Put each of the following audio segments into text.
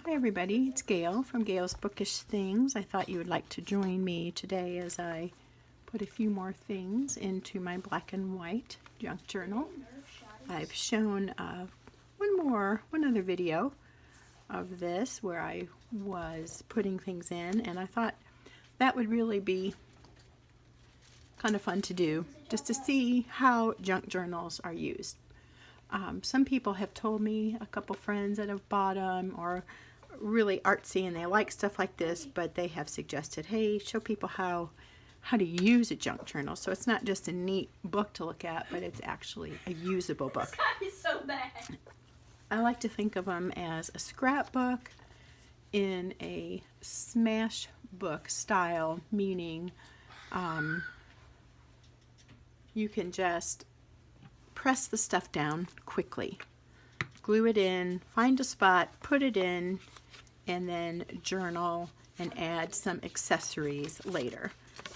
Hi everybody, it's Gail from Gail's Bookish Things. I thought you would like to join me today as I put a few more things into my black and white junk journal. I've shown one other video of this where I was putting things in, and I thought that would really be kind of fun to do, just to see how junk journals are used. Some people have told me, a couple friends that have bought them, or really artsy and they like stuff like this, but they have suggested, hey, show people how to use a junk journal. So it's not just a neat book to look at, but it's actually a usable book. It's so bad. I like to think of them as a scrapbook in a smash book style, meaning you can just press the stuff down quickly, glue it in, find a spot, put it in, and then journal and add some accessories later.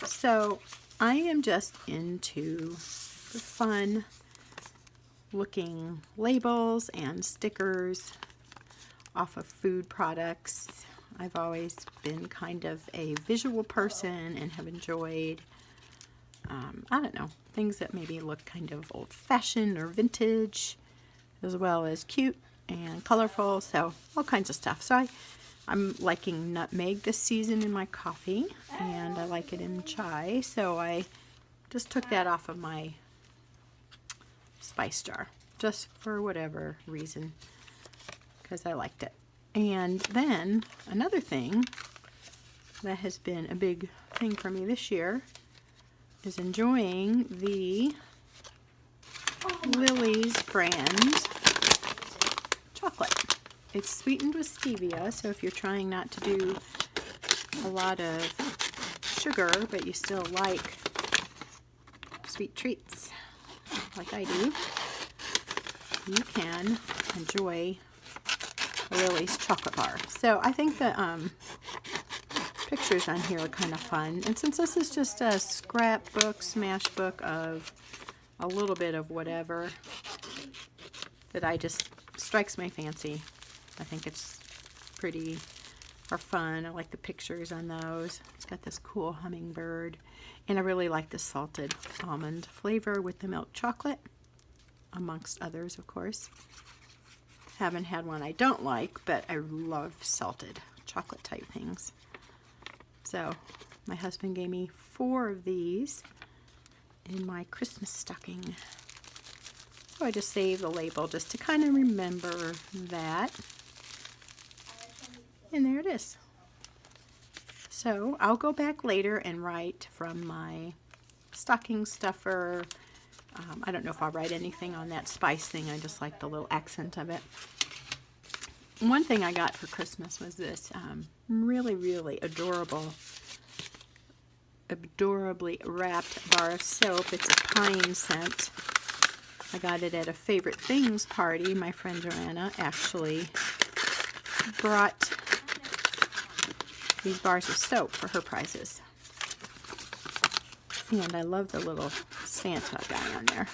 So I am just into the fun looking labels and stickers off of food products. I've always been kind of a visual person and have enjoyed I don't know, things that maybe look kind of old-fashioned or vintage, as well as cute and colorful, so all kinds of stuff. So I'm liking nutmeg this season in my coffee, and I like it in chai, so I just took that off of my spice jar, just for whatever reason, because I liked it. And then another thing that has been a big thing for me this year is enjoying the Lily's brand chocolate. It's sweetened with stevia, so if you're trying not to do a lot of sugar, but you still like sweet treats like I do, you can enjoy Lily's chocolate bar. So I think the pictures on here are kind of fun, and since this is just a scrapbook, smash book of a little bit of whatever that I just strikes my fancy, I think it's pretty or fun. I like the pictures on those. It's got this cool hummingbird, and I really like the salted almond flavor with the milk chocolate, amongst others, of course. Haven't had one I don't like, but I love salted chocolate type things. So my husband gave me 4 of these in my Christmas stocking. So I just saved the label just to kind of remember that. And there it is. So I'll go back later and write from my stocking stuffer. I don't know if I'll write anything on that spice thing. I just like the little accent of it. One thing I got for Christmas was this really adorably wrapped bar of soap. It's a pine scent. I got it at a Favorite Things party. My friend Joanna actually brought these bars of soap for her prizes. And I love the little Santa guy on there.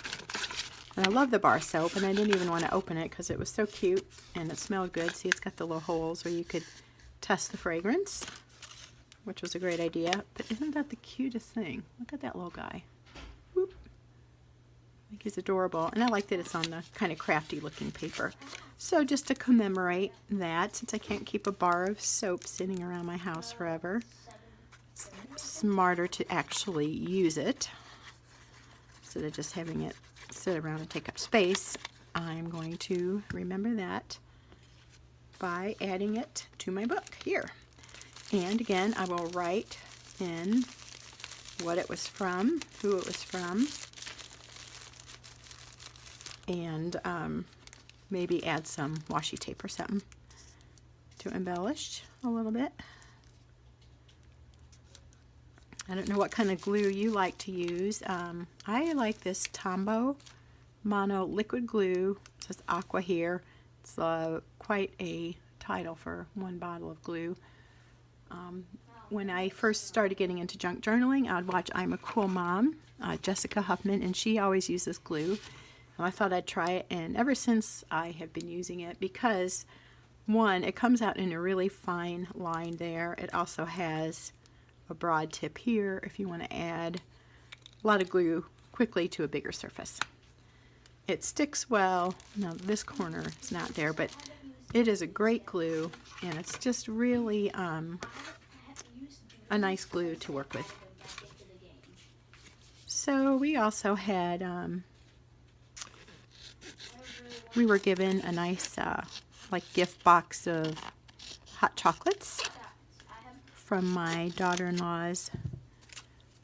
And I love the bar soap, and I didn't even want to open it because it was so cute and it smelled good. See, it's got the little holes where you could test the fragrance, which was a great idea. But isn't that the cutest thing? Look at that little guy. Whoop. I think he's adorable, and I like that it's on the kind of crafty looking paper. So just to commemorate that, since I can't keep a bar of soap sitting around my house forever, it's smarter to actually use it instead of just having it sit around and take up space. I'm going to remember that by adding it to my book here. And again, I will write in what it was from, who it was from, and maybe add some washi tape or something to embellish a little bit. I don't know what kind of glue you like to use. I like this Tombow Mono Liquid Glue. It says Aqua here. It's quite a title for one bottle of glue. When I first started getting into junk journaling, I'd watch I'm a Cool Mom, Jessica Huffman, and she always uses glue. And I thought I'd try it, and ever since I have been using it, because one, it comes out in a really fine line there. It also has a broad tip here if you want to add a lot of glue quickly to a bigger surface. It sticks well. Now this corner is not there, but it is a great glue, and it's just really a nice glue to work with. So we also had, we were given a nice like gift box of hot chocolates from my daughter-in-law's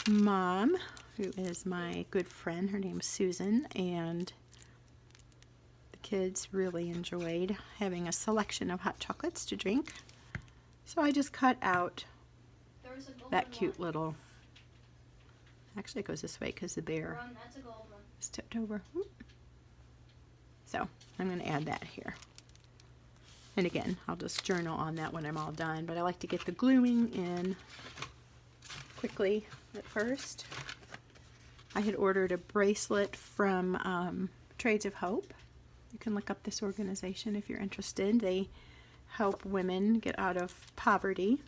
mom, who is my good friend. Her name's Susan, and the kids really enjoyed having a selection of hot chocolates to drink. So I just cut out that cute little, actually it goes this way because the bear is tipped over. So I'm going to add that here. And again, I'll just journal on that when I'm all done, but I like to get the gluing in quickly at first. I had ordered a bracelet from Trades of Hope. You can look up this organization if you're interested. They help women get out of poverty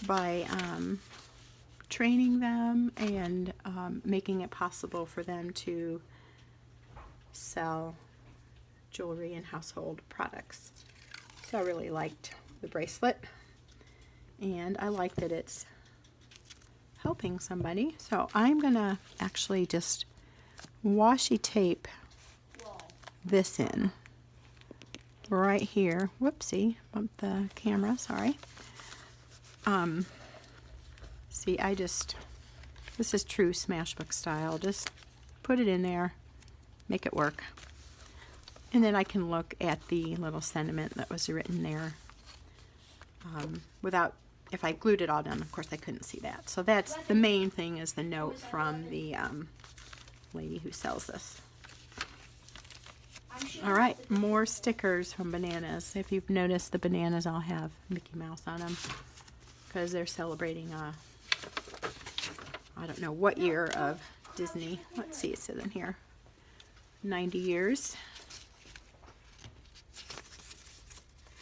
by training them and making it possible for them to sell jewelry and household products. So I really liked the bracelet, and I like that it's helping somebody. So I'm gonna actually just washi tape this in right here. Whoopsie, bumped the camera, sorry. See, this is true Smashbook style. Just put it in there, make it work. And then I can look at the little sentiment that was written there without, if I glued it all down, of course I couldn't see that. So that's the main thing, is the note from the lady who sells this. All right, more stickers from bananas. If you've noticed, the bananas all have Mickey Mouse on them because they're celebrating I don't know what year of Disney. Let's see, it says in here 90 years.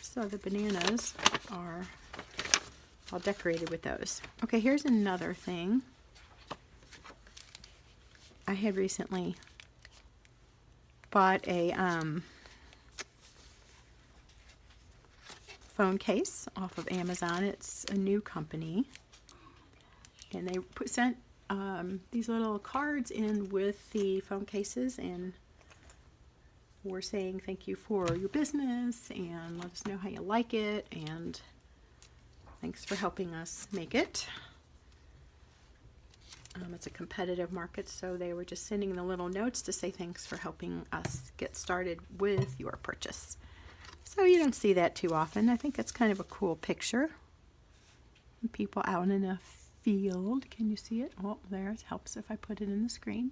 So the bananas are all decorated with those. Okay, here's another thing. I had recently bought a phone case off of Amazon. It's a new company, and they sent these little cards in with the phone cases, and we're saying thank you for your business and let us know how you like it, and thanks for helping us make it. It's a competitive market, so they were just sending the little notes to say thanks for helping us get started with your purchase. So you don't see that too often. I think that's kind of a cool picture. People out in a field. Can you see it? Oh, there. It helps if I put it in the screen.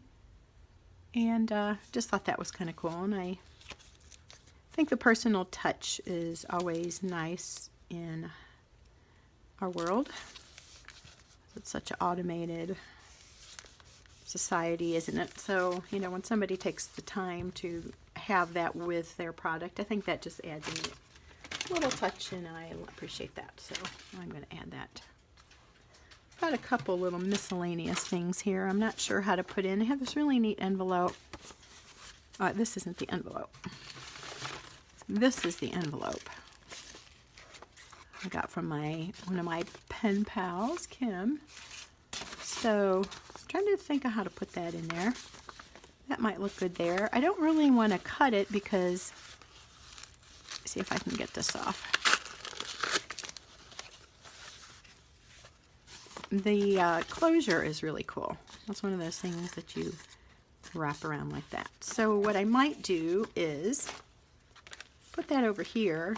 And just thought that was kind of cool. And I think the personal touch is always nice in our world. It's such an automated society, isn't it? So, you know, when somebody takes the time to have that with their product, I think that just adds a little touch, and I appreciate that. So I'm going to add that. Got a couple little miscellaneous things here. I'm not sure how to put in. I have this really neat envelope. This isn't the envelope. This is the envelope I got from one of my pen pals, Kim. So I'm trying to think of how to put that in there. That might look good there. I don't really want to cut it because, see if I can get this off. The closure is really cool. That's one of those things that you wrap around like that. So what I might do is put that over here,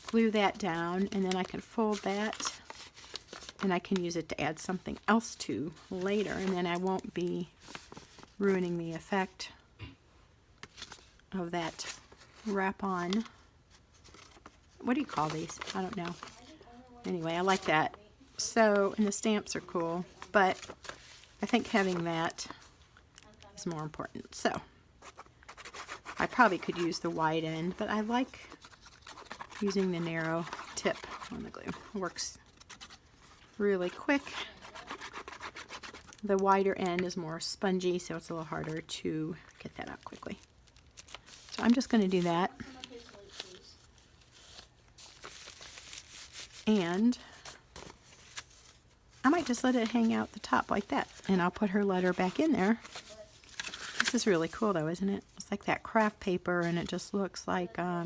glue that down, and then I can fold that, and I can use it to add something else to later, and then I won't be ruining the effect of that wrap-on. What do you call these? I don't know. Anyway, I like that. So, and the stamps are cool, but I think having that is more important. So, I probably could use the wide end, but I like using the narrow tip on the glue. It works really quick. The wider end is more spongy, so it's a little harder to get that out quickly. So I'm just going to do that. And I might just let it hang out the top like that, and I'll put her letter back in there. This is really cool though, isn't it? It's like that craft paper, and it just looks like, I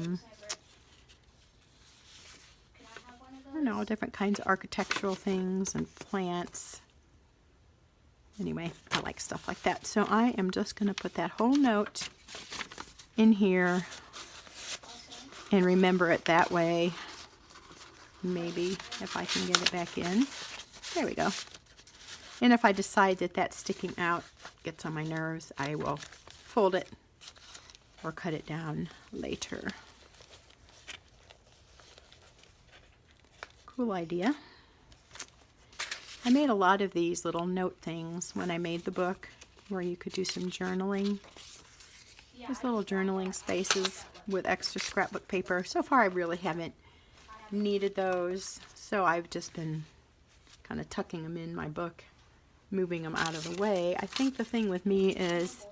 don't know, different kinds of architectural things and plants. Anyway, I like stuff like that. So I am just going to put that whole note in here and remember it that way. Maybe if I can get it back in. There we go. And if I decide that that sticking out gets on my nerves, I will fold it or cut it down later. Cool idea. I made a lot of these little note things when I made the book where you could do some journaling. These little journaling spaces with extra scrapbook paper. So far I really haven't needed those, so I've just been kind of tucking them in my book, moving them out of the way. I think the thing with me is,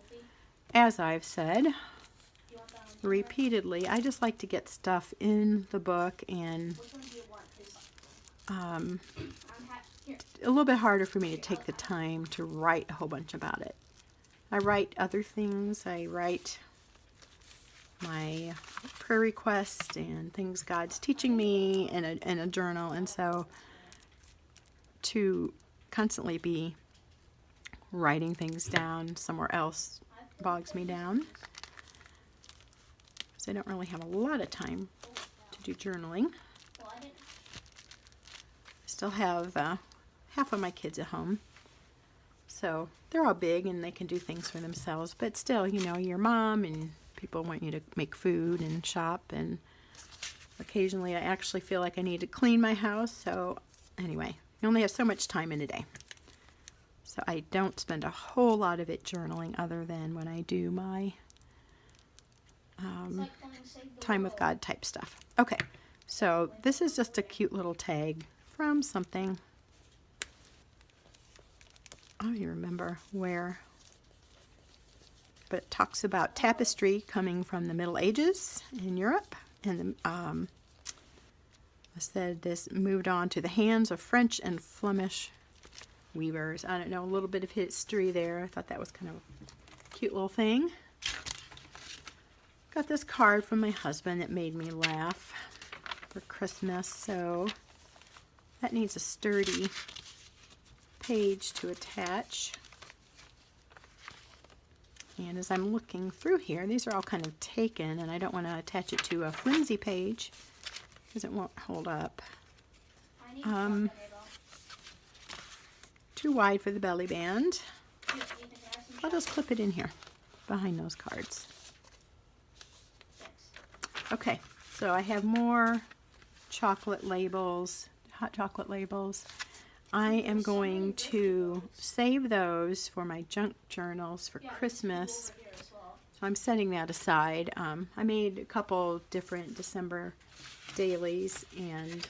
as I've said repeatedly, I just like to get stuff in the book, and a little bit harder for me to take the time to write a whole bunch about it. I write other things. I write my prayer requests and things God's teaching me in a journal, and so to constantly be writing things down somewhere else bogs me down. So I don't really have a lot of time to do journaling. I still have half of my kids at home, so they're all big and they can do things for themselves, but still, you know, your mom and people want you to make food and shop, and occasionally I actually feel like I need to clean my house. So anyway, you only have so much time in a day. So I don't spend a whole lot of it journaling other than when I do my time with God type stuff. Okay, so this is just a cute little tag from something. I don't even remember where, but it talks about tapestry coming from the Middle Ages in Europe, and I said this moved on to the hands of French and Flemish weavers. I don't know, a little bit of history there. I thought that was kind of a cute little thing. Got this card from my husband that made me laugh for Christmas, so that needs a sturdy page to attach. And as I'm looking through here, these are all kind of taken, and I don't want to attach it to a flimsy page because it won't hold up. Too wide for the belly band. I'll just clip it in here behind those cards. Okay, so I have more chocolate labels, hot chocolate labels. I am going to save those for my junk journals for Christmas. So I'm setting that aside. I made a couple different December dailies, and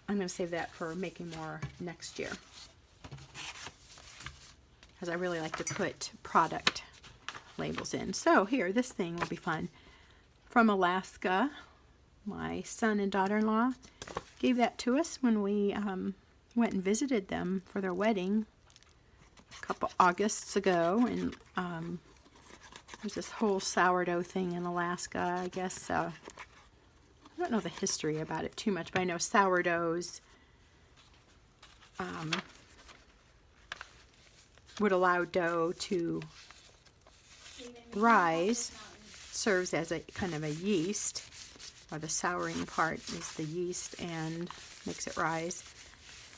I'm going to save that for making more next year, because I really like to put product labels in. So here, this thing will be fun. From Alaska, my son and daughter-in-law gave that to us when we went and visited them for their wedding a couple Augusts ago, and there's this whole sourdough thing in Alaska, I guess. I don't know the history about it too much, but I know sourdoughs would allow dough to rise. Serves as a kind of a yeast, or the souring part is the yeast and makes it rise.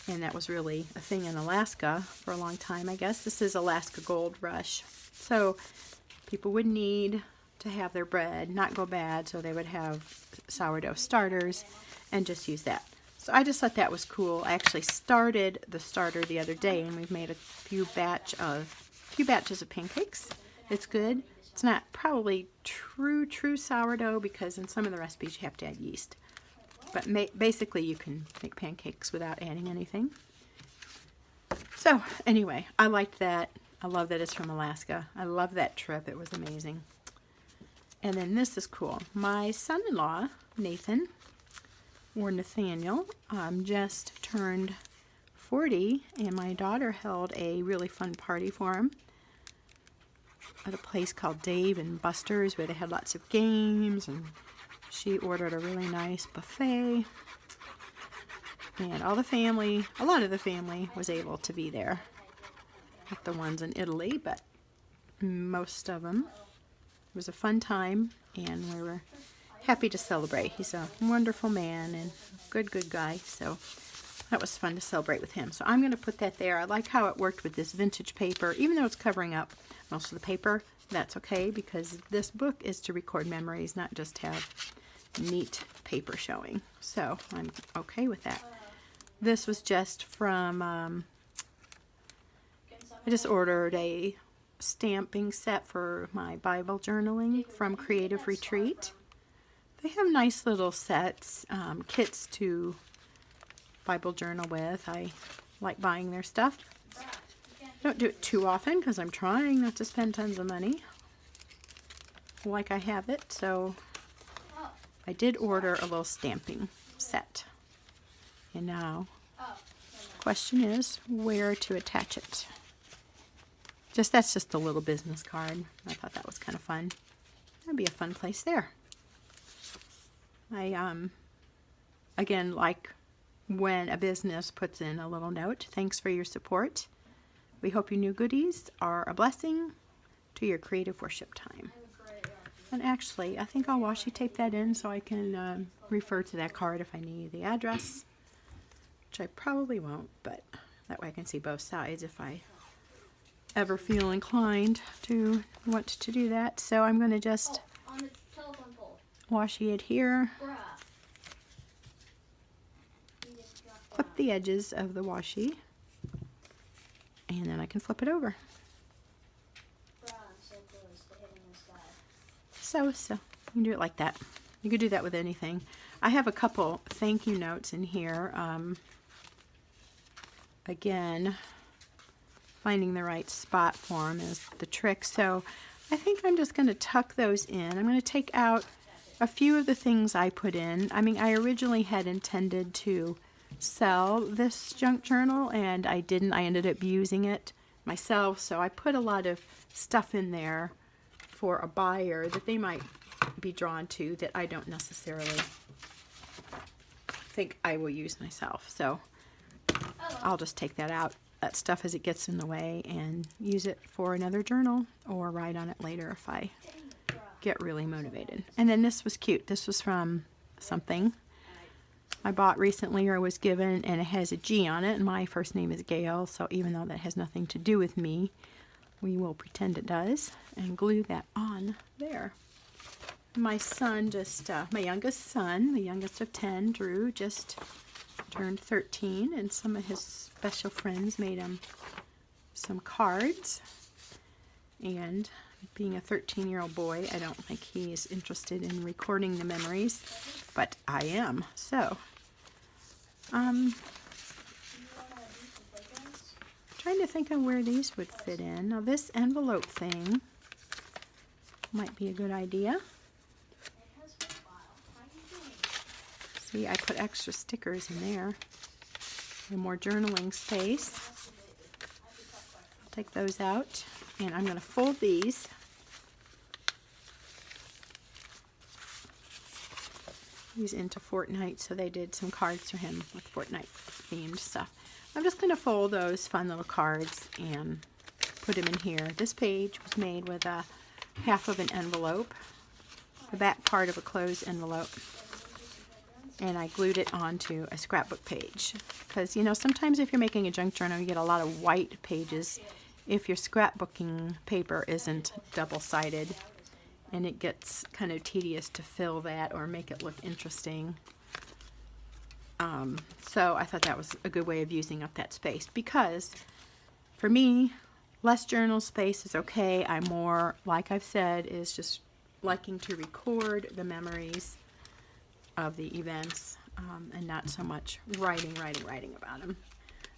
And that was really a thing in Alaska for a long time, I guess. This is Alaska Gold Rush. So people would need to have their bread not go bad, so they would have sourdough starters and just use that. So I just thought that was cool. I actually started the starter the other day, and we've made a few batches of pancakes. It's good. It's not probably true sourdough because in some of the recipes you have to add yeast. But basically you can make pancakes without adding anything. So anyway, I liked that. I love that it's from Alaska. I love that trip. It was amazing. And then this is cool. My son-in-law, Nathan, or Nathaniel, just turned 40, and my daughter held a really fun party for him at a place called Dave and Buster's where they had lots of games, and she ordered a really nice buffet. And all the family, a lot of the family was able to be there. Not the ones in Italy, but most of them. It was a fun time, and we were happy to celebrate. He's a wonderful man and good guy, so that was fun to celebrate with him. So I'm going to put that there. I like how it worked with this vintage paper. Even though it's covering up most of the paper, that's okay, because this book is to record memories, not just have neat paper showing. So I'm okay with that. This was just from, I just ordered a stamping set for my Bible journaling from Creative Retreat. They have nice little sets, kits to Bible journal with. I like buying their stuff. Don't do it too often because I'm trying not to spend tons of money like I have it. So I did order a little stamping set. And now the question is where to attach it. That's just a little business card. I thought that was kind of fun. That'd be a fun place there. I again like when a business puts in a little note. Thanks for your support. We hope your new goodies are a blessing to your creative worship time. And actually, I think I'll washi tape that in so I can refer to that card if I need the address, which I probably won't, but that way I can see both sides if I ever feel inclined to want to do that. So I'm going to just on the telephone pole. Washi it here. Bruh. Flip the edges of the washi, and then I can flip it over. Bruh, I'm so close to hitting this guy. So you can do it like that. You could do that with anything. I have a couple thank you notes in here. Again, finding the right spot for them is the trick. So I think I'm just going to tuck those in. I'm going to take out a few of the things I put in. I mean, I originally had intended to sell this junk journal, and I didn't. I ended up using it myself, so I put a lot of stuff in there for a buyer that they might be drawn to that I don't necessarily think I will use myself. So I'll just take that out, that stuff, as it gets in the way, and use it for another journal or write on it later if I get really motivated. And then this was cute. This was from something I bought recently or was given, and it has a G on it, and my first name is Gail, so even though that has nothing to do with me, we will pretend it does and glue that on there. My son my youngest son, the youngest of 10, Drew, just turned 13, and some of his special friends made him some cards. And being a 13-year-old boy, I don't think he is interested in recording the memories, but I am. So, trying to think of where these would fit in. Now this envelope thing might be a good idea. See, I put extra stickers in there. And more journaling space. I'll take those out, and I'm going to fold these. Into Fortnite, so they did some cards for him with Fortnite themed stuff. I'm just going to fold those fun little cards and put them in here. This page was made with a half of an envelope, the back part of a closed envelope, and I glued it onto a scrapbook page, because you know, sometimes if you're making a junk journal you get a lot of white pages if your scrapbooking paper isn't double-sided, and it gets kind of tedious to fill that or make it look interesting. So I thought that was a good way of using up that space, because for me, less journal space is okay. I'm more, like I've said, is just liking to record the memories of the events and not so much writing about them.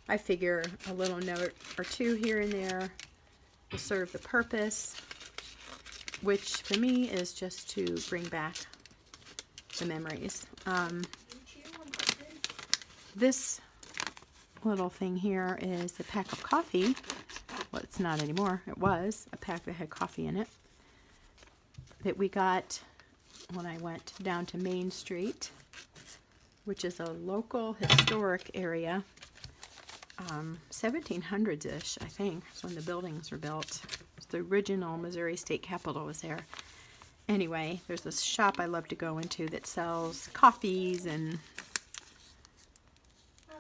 I figure a little note or two here and there will serve the purpose, which for me is just to bring back the memories. This little thing here is the pack of coffee. Well, it's not anymore. It was a pack that had coffee in it that we got when I went down to Main Street, which is a local historic area. 1700s-ish, I think, is when the buildings were built. The original Missouri State Capitol was there. Anyway, there's this shop I love to go into that sells coffees and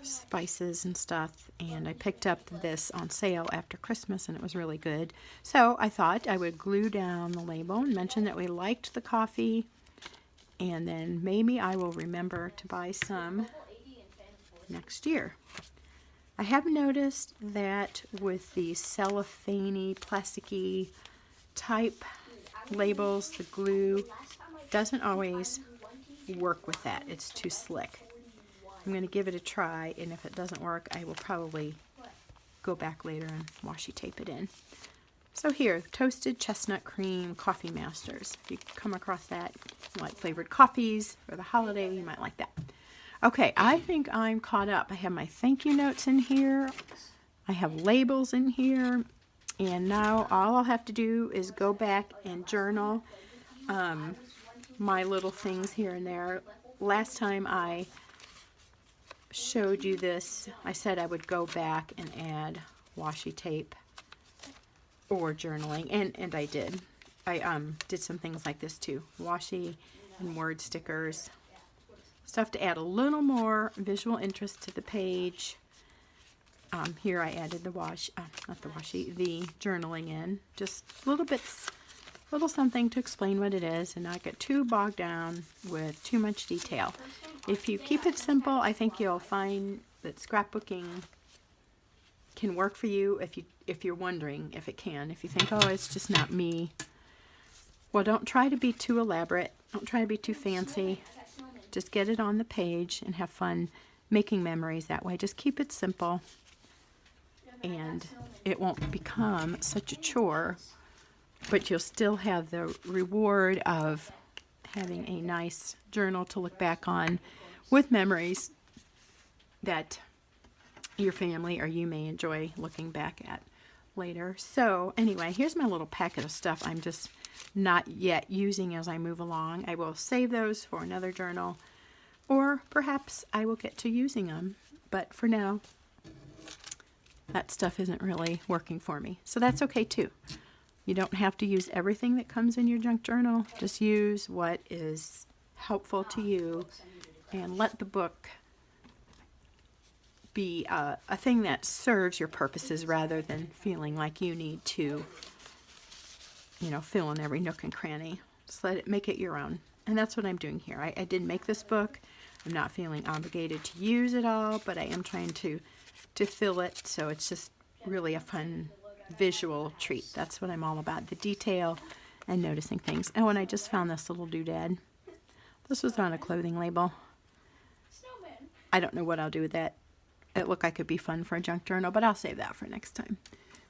spices and stuff, and I picked up this on sale after Christmas and it was really good. So I thought I would glue down the label and mention that we liked the coffee, and then maybe I will remember to buy some next year. I have noticed that with the cellophane-y, plasticky type labels, the glue doesn't always work with that. It's too slick. I'm going to give it a try, and if it doesn't work, I will probably go back later and washi tape it in. So here, toasted chestnut cream coffee masters. If you come across that, like flavored coffees for the holiday, you might like that. Okay, I think I'm caught up. I have my thank you notes in here. I have labels in here. And now all I'll have to do is go back and journal my little things here and there. Last time I showed you this, I said I would go back and add washi tape or journaling, and I did. I did some things like this too. Washi and word stickers. Stuff to add a little more visual interest to the page. Here I added the the journaling in. Just little bits, little something to explain what it is and not get too bogged down with too much detail. If you keep it simple, I think you'll find that scrapbooking can work for you if you're wondering if it can. If you think, oh, it's just not me. Well, don't try to be too elaborate. Don't try to be too fancy. Just get it on the page and have fun making memories that way. Just keep it simple, and it won't become such a chore, but you'll still have the reward of having a nice journal to look back on with memories that your family or you may enjoy looking back at later. So anyway, here's my little packet of stuff I'm just not yet using as I move along. I will save those for another journal, or perhaps I will get to using them, but for now that stuff isn't really working for me, so that's okay too. You don't have to use everything that comes in your junk journal. Just use what is helpful to you and let the book be a thing that serves your purposes rather than feeling like you need to, fill in every nook and cranny. Just make it your own. And that's what I'm doing here. I didn't make this book. I'm not feeling obligated to use it all, but I am trying to fill it so it's just really a fun visual treat. That's what I'm all about, the detail and noticing things. Oh, and I just found this little doodad. This was on a clothing label. I don't know what I'll do with that. It looked like it'd be fun for a junk journal, but I'll save that for next time.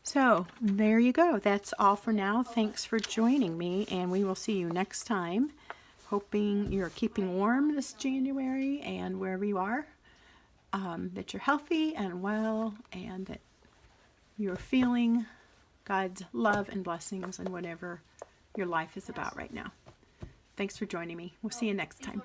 So there you go. That's all for now. Thanks for joining me, and we will see you next time. Hoping you're keeping warm this January, and wherever you are, that you're healthy and well, and that you're feeling God's love and blessings in whatever your life is about right now. Thanks for joining me. We'll see you next time.